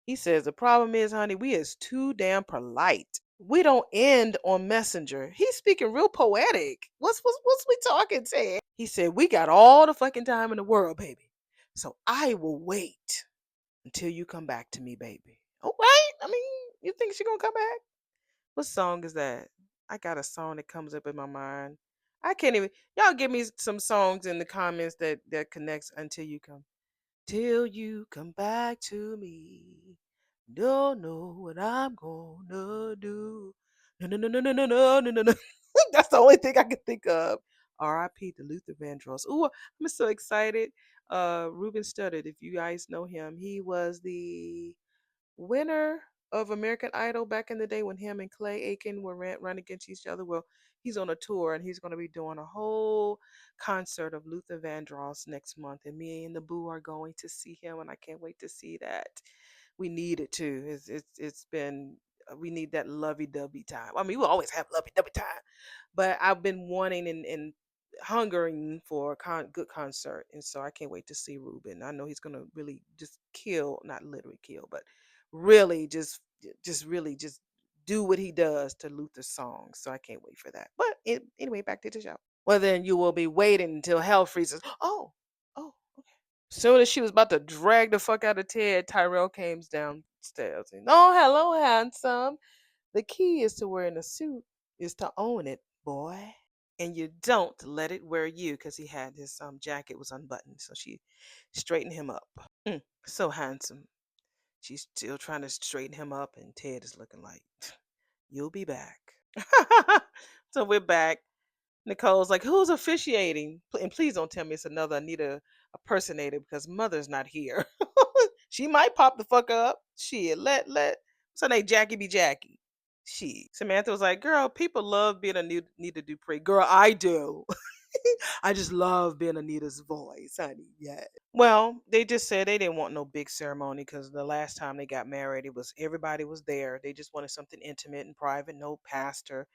He says, the problem is, honey, we is too damn polite. We don't end on messenger. He's speaking real poetic. What's we talking, Ted? He said, we got all the fucking time in the world, baby. So I will wait until you come back to me, baby. All right? I mean, you think she gonna come back? What song is that? I got a song that comes up in my mind. I can't even. Y'all give me some songs in the comments that connects until you come. Till you come back to me. Don't know what I'm gonna do. No, no, no, no, no, no, no, no, no, no. That's the only thing I can think of. R.I.P. to Luther Vandross. Ooh, I'm so excited. Ruben Studdard, if you guys know him, he was the winner of American Idol back in the day when him and Clay Aiken were run against each other. Well, he's on a tour and he's going to be doing a whole concert of Luther Vandross next month. And me and the Boo are going to see him, and I can't wait to see that. We need it too. It's been we need that lovey dovey time. I mean, we always have lovey dovey time, but I've been wanting and hungering for a good concert, and so I can't wait to see Ruben. I know he's gonna really just kill, not literally kill, but really just really just do what he does to Luther's songs. So I can't wait for that. But anyway, back to the show. Well, then you will be waiting until hell freezes. Oh, okay. Soon as she was about to drag the fuck out of Ted, Tyrell came downstairs. And, oh, hello, handsome. The key is to wearing a suit is to own it, boy. And you don't let it wear you, because he had his jacket was unbuttoned. So she straightened him up. So handsome. She's still trying to straighten him up, and Ted is looking like, you'll be back. So we're back. Nicole's like, who's officiating? And please don't tell me it's another Anita impersonator, because mother's not here. She might pop the fuck up. Shit, let what's her name? Jackie be Jackie. She Samantha was like, girl, people love being Anita Dupree. Girl, I do. I just love being Anita's voice, honey. Yeah. Well, they just said they didn't want no big ceremony, because the last time they got married, it was everybody was there. They just wanted something intimate and private. No pastor,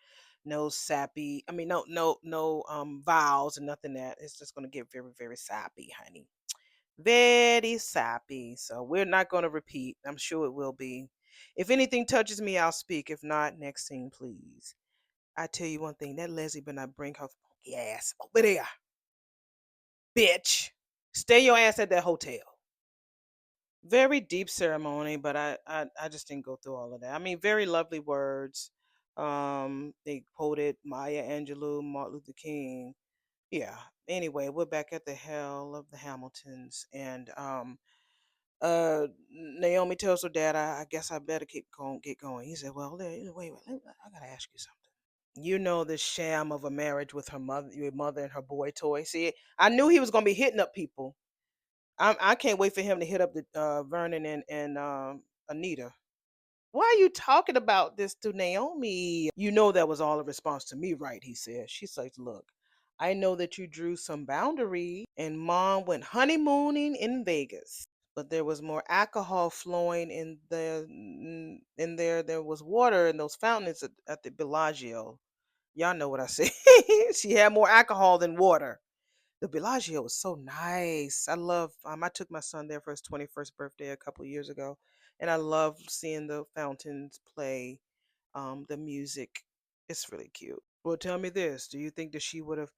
no sappy. I mean, no vows and nothing that. It's just gonna get very, very sappy, honey. Very sappy. So we're not gonna repeat. I'm sure it will be. If anything touches me, I'll speak. If not, next scene, please. I tell you one thing, that Leslie better not bring her funky ass over there, bitch. Stay your ass at that hotel. Very deep ceremony, but I just didn't go through all of that. I mean, very lovely words. They quoted Maya Angelou, Martin Luther King. Yeah. Anyway, we're back at the hell of the Hamiltons, and Naomi tells her dad, I guess I better get going. He said, well, wait, I gotta ask you something. You know the sham of a marriage with her mother, your mother and her boy toy. See, I knew he was gonna be hitting up people. I can't wait for him to hit up the Vernon and Anita. Why are you talking about this to Naomi? You know that was all a response to me, right? He said. She says, look, I know that you drew some boundary, and mom went honeymooning in Vegas. But there was more alcohol flowing in there. There was water in those fountains at the Bellagio. Y'all know what I said. She had more alcohol than water. The Bellagio was so nice. I love. I took my son there for his 21st birthday a couple years ago, and I love seeing the fountains play, the music. It's really cute. Well, tell me this: do you think that she would have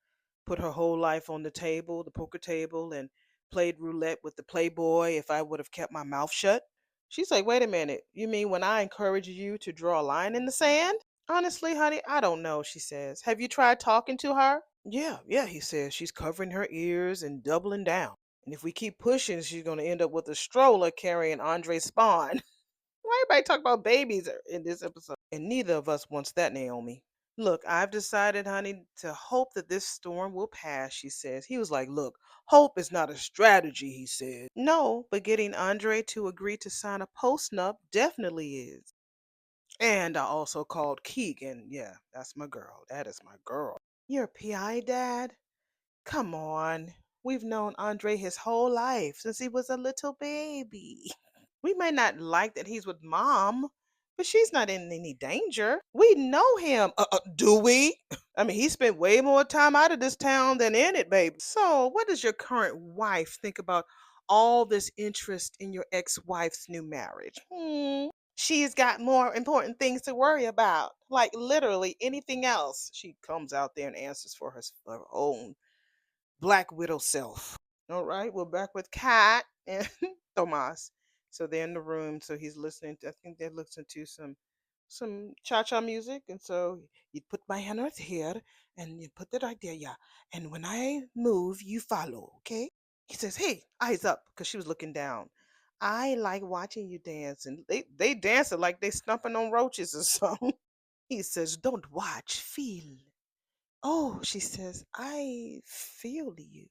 put her whole life on the table, the poker table, and played roulette with the Playboy if I would have kept my mouth shut? She's like, wait a minute. You mean when I encouraged you to draw a line in the sand? Honestly, honey, I don't know, she says. Have you tried talking to her? Yeah, he says. She's covering her ears and doubling down. And if we keep pushing, she's going to end up with a stroller carrying Andre's spawn. Why everybody talk about babies in this episode? And neither of us wants that, Naomi. Look, I've decided, honey, to hope that this storm will pass, she says. He was like, look, hope is not a strategy, he said. No, but getting Andre to agree to sign a post-nup definitely is. And I also called Keegan. Yeah, that's my girl. That is my girl. You're a PI, Dad? Come on. We've known Andre his whole life since he was a little baby. We may not like that he's with mom, but she's not in any danger. We know him. Do we? I mean, he spent way more time out of this town than in it, baby. So, what does your current wife think about all this interest in your ex wife's new marriage? She's got more important things to worry about, like literally anything else. She comes out there and answers for her own Black Widow self. All right, we're back with Cat and Tomas. So they're in the room. So he's listening. I think they're listening to some cha cha music. And so you put my hand right here, and you put it right there, yeah. And when I move, you follow, okay? He says, "Hey, eyes up," because she was looking down. I like watching you dance, and they dancing like they stumping on roaches or something. He says, don't watch, feel. Oh, she says, I feel you.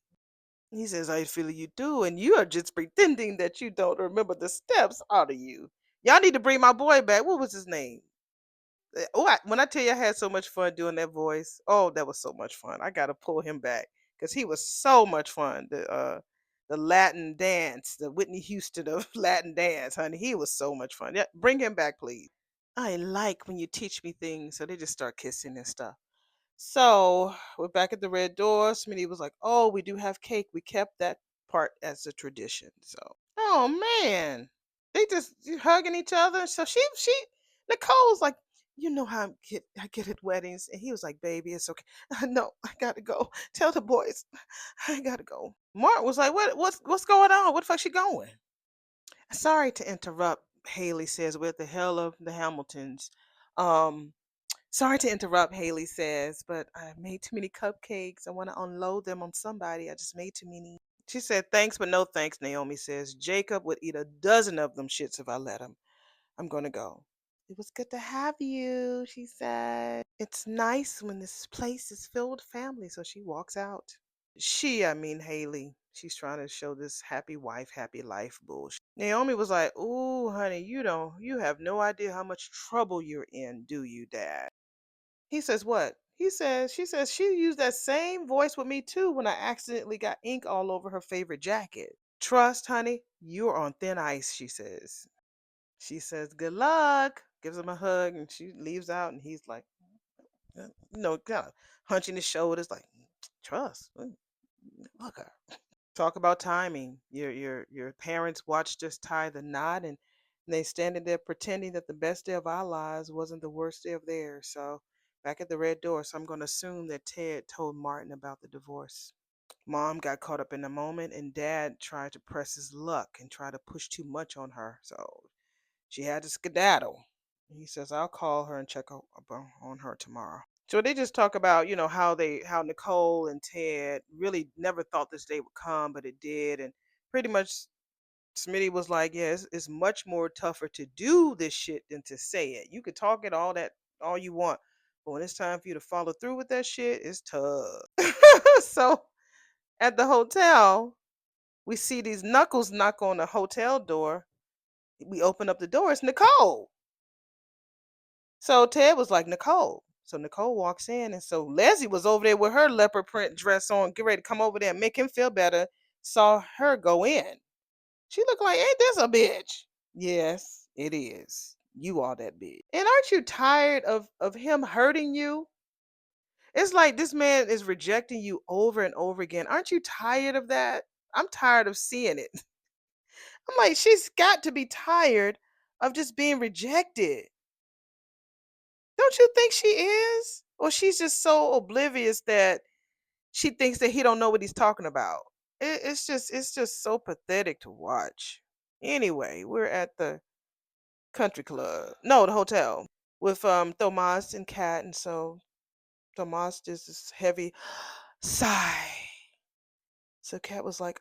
He says, I feel you too, and you are just pretending that you don't remember the steps, are you? Y'all need to bring my boy back. What was his name? When I tell you I had so much fun doing that voice, oh, that was so much fun. I got to pull him back because he was so much fun. The Latin dance, the Whitney Houston of Latin dance, honey. He was so much fun. Yeah, bring him back, please. I like when you teach me things, so they just start kissing and stuff. So we're back at the red door. Smitty was like, "Oh, we do have cake. We kept that part as a tradition." So, oh man, they just hugging each other. So Nicole's like, "You know how I get at weddings," and he was like, "Baby, it's okay. No, I gotta go. Tell the boys, I gotta go." Mark was like, what's going on? What the fuck she going?" Sorry to interrupt. Haley says, "With the hell of the Hamiltons." Um, Sorry to interrupt, Haley says, but I made too many cupcakes. I want to unload them on somebody. I just made too many. She said, thanks, but no thanks, Naomi says. Jacob would eat a dozen of them shits if I let him. I'm going to go. It was good to have you, she said. It's nice when this place is filled with family, so she walks out. I mean Haley. She's trying to show this happy wife, happy life bullshit. Naomi was like, ooh, honey, you have no idea how much trouble you're in, do you, Dad? He says, what? She says she used that same voice with me too when I accidentally got ink all over her favorite jacket. Trust, honey, you're on thin ice, she says. She says, good luck. Gives him a hug and she leaves out and he's like, kind of hunching his shoulders, like, trust. Look her. Talk about timing. Your parents watched us tie the knot and they standing there pretending that the best day of our lives wasn't the worst day of theirs. So back at the red door, so I'm gonna assume that Ted told Martin about the divorce. Mom got caught up in the moment and dad tried to press his luck and try to push too much on her. So she had to skedaddle. He says, I'll call her and check on her tomorrow. So they just talk about, how Nicole and Ted really never thought this day would come, but it did. And pretty much Smitty was like, yeah, it's much more tougher to do this shit than to say it. You could talk it all you want. But when it's time for you to follow through with that shit, it's tough. So at the hotel, we see these knuckles knock on the hotel door. We open up the door, it's Nicole. So Ted was like, Nicole. So Nicole walks in, and so Leslie was over there with her leopard print dress on, get ready to come over there and make him feel better. Saw her go in. She looked like, ain't this a bitch? Yes, it is. You are that bitch. And aren't you tired of him hurting you? It's like this man is rejecting you over and over again. Aren't you tired of that? I'm tired of seeing it. I'm like, she's got to be tired of just being rejected. Don't you think she is? Or she's just so oblivious that she thinks that he don't know what he's talking about. It's just so pathetic to watch. Anyway, we're at the country club. No, the hotel with Tomas and Cat, and so Tomas just this heavy sigh. So Cat was like,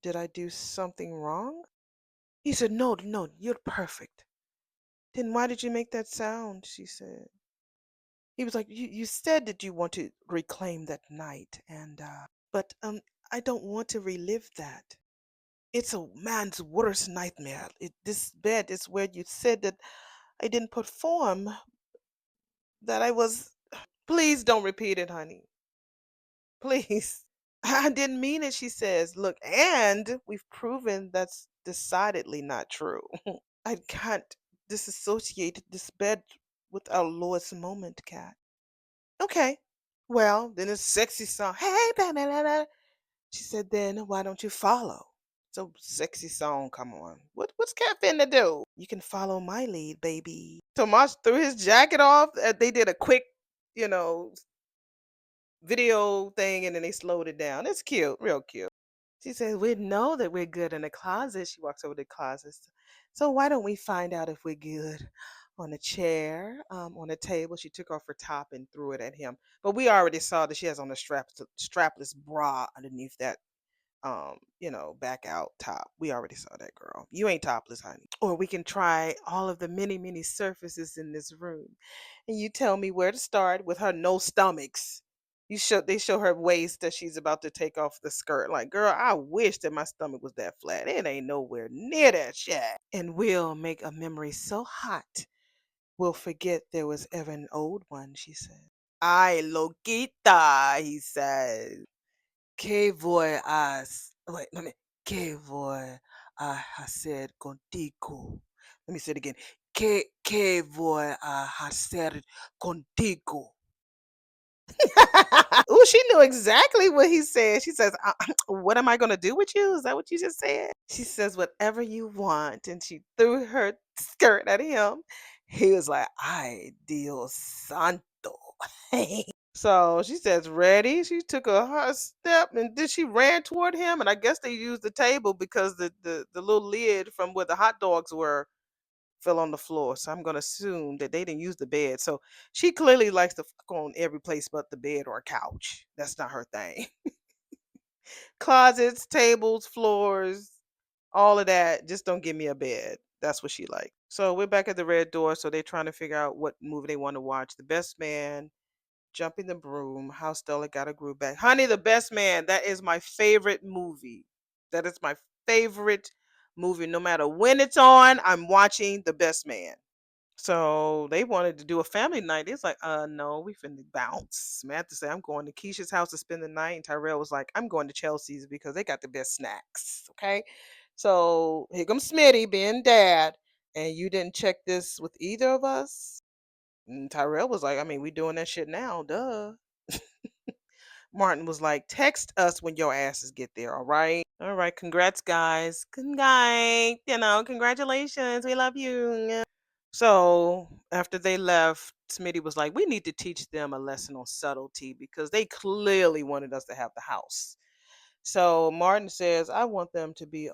did I do something wrong? He said, no, no, you're perfect. Then why did you make that sound? She said. He was like, you said that you want to reclaim that night, and but I don't want to relive that. It's a man's worst nightmare. This bed is where you said that I didn't perform, that I was. Please don't repeat it, honey. Please. I didn't mean it, she says. Look, and we've proven that's decidedly not true. I can't disassociate this bed with our lowest moment, Cat. Okay. Well, then it's sexy song. Hey, baby. She said, then why don't you follow? So sexy song, come on. What's Cat finna do? You can follow my lead, baby. Tomas threw his jacket off. They did a quick, you know, video thing and then they slowed it down. It's cute, real cute. She says, we know that we're good in the closet. She walks over to the closet. So why don't we find out if we're good on a chair, on a table? She took off her top and threw it at him. But we already saw that she has on a strapless bra underneath that back out top. We already saw that, girl. You ain't topless, honey. Or we can try all of the many, many surfaces in this room. And you tell me where to start with her no stomachs. They show her waist that she's about to take off the skirt. Like, girl, I wish that my stomach was that flat. It ain't nowhere near that shit. And we'll make a memory so hot we'll forget there was ever an old one, she said. Ay, loquita, he said. ¿Qué voy a wait, let me ¿Qué voy a hacer contigo? Let me say it again. ¿Qué voy a hacer contigo? Ooh, she knew exactly what he said. She says, "What am I going to do with you?" Is that what you just said? She says, "Whatever you want." And she threw her skirt at him. He was like, "Ay, Dios santo." So she says, ready. She took a hot step and then she ran toward him. And I guess they used the table because the little lid from where the hot dogs were fell on the floor. So I'm going to assume that they didn't use the bed. So she clearly likes to fuck on every place but the bed or couch. That's not her thing. Closets, tables, floors, all of that. Just don't give me a bed. That's what she likes. So we're back at the red door. So they're trying to figure out what movie they want to watch. The Best Man, Jumping the Broom, How Stella Got a Groove Back. Honey, The Best Man, that is my favorite movie. That is my favorite movie. No matter when it's on, I'm watching The Best Man. So they wanted to do a family night. It's like, no, we finna bounce. Samantha said, I'm going to Keisha's house to spend the night. And Tyrell was like, I'm going to Chelsea's because they got the best snacks. Okay. So here comes Smitty being dad. And you didn't check this with either of us? And Tyrell was like, I mean, we doing that shit now, duh. Martin was like, text us when your asses get there, all right? All right, congrats, guys. Good night. Congratulations. We love you. So after they left, Smitty was like, we need to teach them a lesson on subtlety because they clearly wanted us to have the house. So Martin says, I want them to be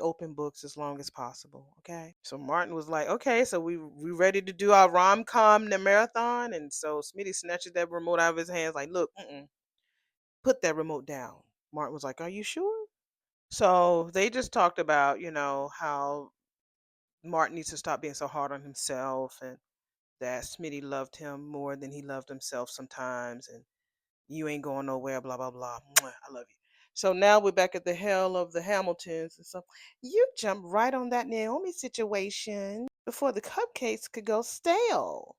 open books as long as possible. Okay. So Martin was like, okay, so we ready to do our rom com the marathon. And so Smitty snatches that remote out of his hands, like, look, put that remote down. Martin was like, are you sure? So they just talked about, how Martin needs to stop being so hard on himself and that Smitty loved him more than he loved himself sometimes. And you ain't going nowhere, blah, blah, blah. Mwah, I love you. So now we're back at the hell of the Hamiltons. And so you jumped right on that Naomi situation before the cupcakes could go stale.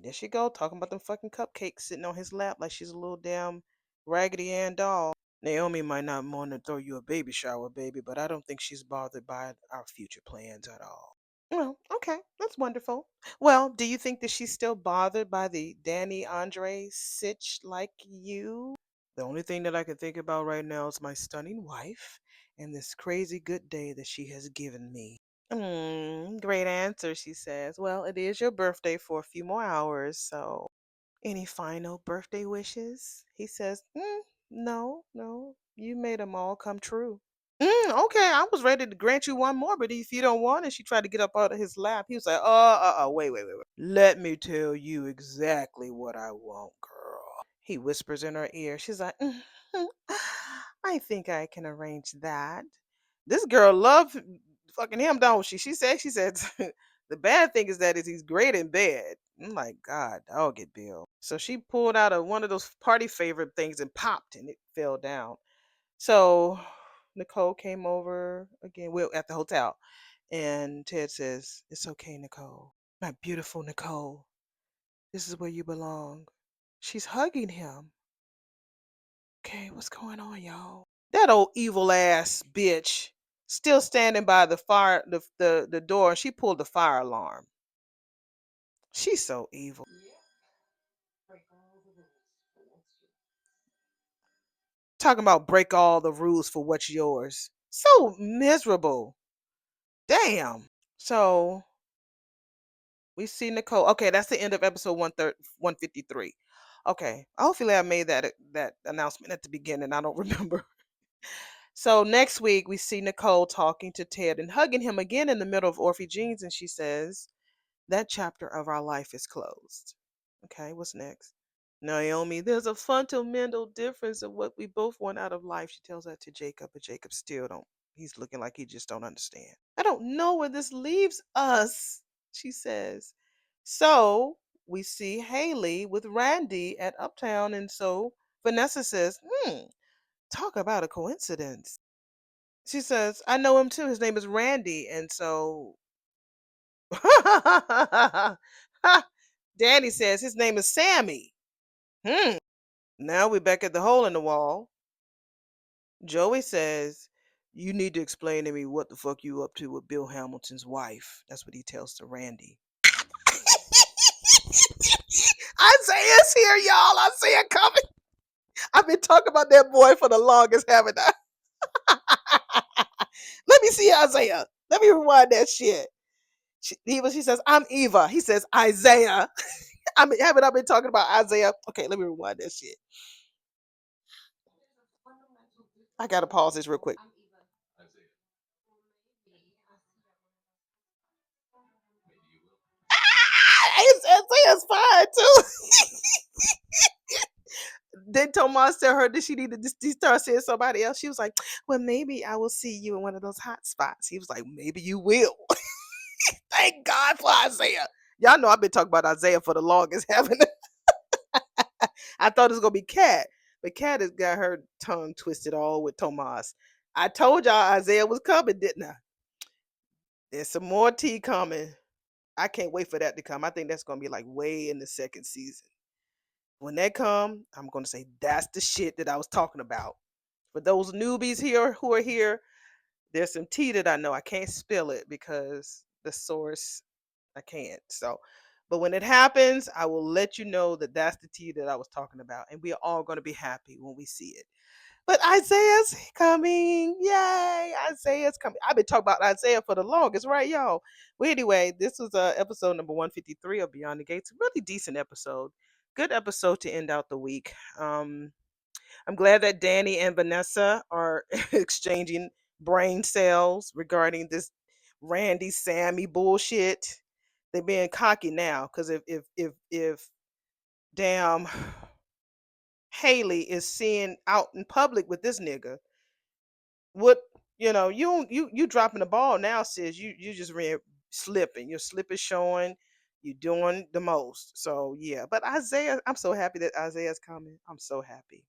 There she go, talking about them fucking cupcakes sitting on his lap like she's a little damn Raggedy Ann doll. Naomi might not want to throw you a baby shower, baby, but I don't think she's bothered by our future plans at all. Well, okay, that's wonderful. Well, do you think that she's still bothered by the Danny Andre sitch like you? The only thing that I can think about right now is my stunning wife and this crazy good day that she has given me. Great answer, she says. Well, it is your birthday for a few more hours, so any final birthday wishes? He says, no, no, you made them all come true. Okay, I was ready to grant you one more, but if you don't want it, she tried to get up out of his lap. He was like, wait, wait, wait, wait. Let me tell you exactly what I want, girl. He whispers in her ear. She's like, I think I can arrange that. This girl loves fucking him, don't she? She said, the bad thing is he's great in bed. I'm like, God, dog it, Bill. So she pulled out one of those party favorite things and popped, and it fell down. So Nicole came over again. We're at the hotel. And Ted says, it's okay, Nicole. My beautiful Nicole. This is where you belong. She's hugging him. Okay, what's going on, y'all? That old evil ass bitch still standing by the fire the door, and she pulled the fire alarm. She's so evil. Talking about break all the rules for what's yours. So miserable. Damn. So we see Nicole. Okay, that's the end of episode 153. Okay. Hopefully I made that announcement at the beginning. I don't remember. So next week we see Nicole talking to Ted and hugging him again in the middle of Orphe Jeans, and she says, that chapter of our life is closed. Okay, what's next? Naomi, there's a fundamental difference of what we both want out of life. She tells that to Jacob, but Jacob still don't. He's looking like he just don't understand. I don't know where this leaves us, she says. So we see Haley with Randy at Uptown, and so Vanessa says, talk about a coincidence. She says, I know him too. His name is Randy. And so Danny says his name is Sammy. Hmm. Now we're back at the hole in the wall. Joey says, you need to explain to me what the fuck you up to with Bill Hamilton's wife. That's what he tells to Randy. Isaiah's here, y'all. Isaiah coming. I've been talking about that boy for the longest, haven't I? Let me see Isaiah. Let me rewind that shit. She says, I'm Eva. He says, Isaiah. Haven't I been talking about Isaiah? Okay, let me rewind that shit. I gotta pause this real quick. Isaiah's fine too. Then Tomas tell her that she needed to start seeing somebody else. She was like, well, maybe I will see you in one of those hot spots. He was like, maybe you will. Thank God for Isaiah. Y'all know I've been talking about Isaiah for the longest, haven't I? I thought it was gonna be Cat, but Cat has got her tongue twisted all with Tomas. I told y'all Isaiah was coming, didn't I? There's some more tea coming. I can't wait for that to come. I think that's gonna be like way in the second season. When that come, I'm gonna say that's the shit that I was talking about. For those newbies here who are here, there's some tea that I know I can't spill it because the source I can't. So, but when it happens, I will let you know that that's the tea that I was talking about, and we are all gonna be happy when we see it. But Isaiah's coming. Yay. Isaiah's coming. I've been talking about Isaiah for the longest, right, y'all? Well, anyway, this was episode number 153 of Beyond the Gates. Really decent episode. Good episode to end out the week. I'm glad that Danny and Vanessa are exchanging brain cells regarding this Randy Sammy bullshit. They're being cocky now because if damn Haley is seeing out in public with this nigga, what you dropping the ball now, sis. You just slipping. Your slip is showing. You doing the most. So yeah, but Isaiah, I'm so happy that Isaiah's coming. I'm so happy.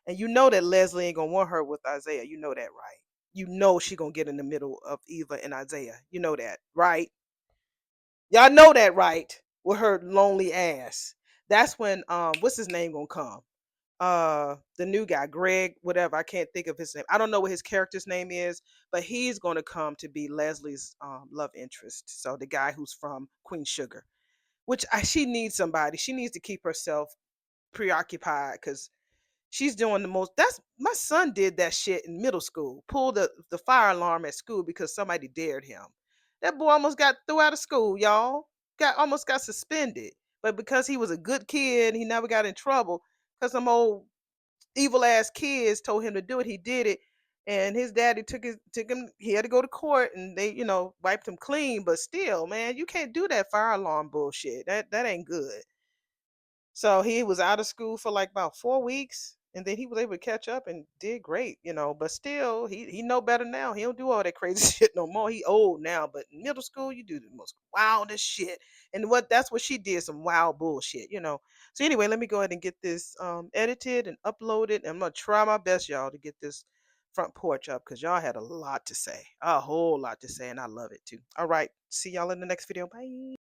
And you know that Leslie ain't gonna want her with Isaiah. You know that, right? You know she gonna get in the middle of Eva and Isaiah. You know that, right? Y'all know that, right? With her lonely ass. That's when what's his name gonna come? The new guy, Greg, whatever. I can't think of his name. I don't know what his character's name is, but he's gonna come to be Leslie's love interest. So the guy who's from Queen Sugar. She needs somebody. She needs to keep herself preoccupied because she's doing the most. That's my son did that shit in middle school. Pulled the fire alarm at school because somebody dared him. That boy almost got threw out of school, y'all. Almost got suspended. But because he was a good kid, he never got in trouble. Because some old evil ass kids told him to do it. He did it. And his daddy took him, he had to go to court and they, wiped him clean. But still, man, you can't do that fire alarm bullshit. That ain't good. So he was out of school for like about 4 weeks, and then he was able to catch up and did great. But still, he know better now. He don't do all that crazy shit no more. He old now, but in middle school, you do the most wildest shit. And that's what she did, some wild bullshit. So anyway, let me go ahead and get this edited and uploaded. And I'm gonna try my best, y'all, to get this front porch up because y'all had a lot to say, a whole lot to say, and I love it too. All right, see y'all in the next video. Bye.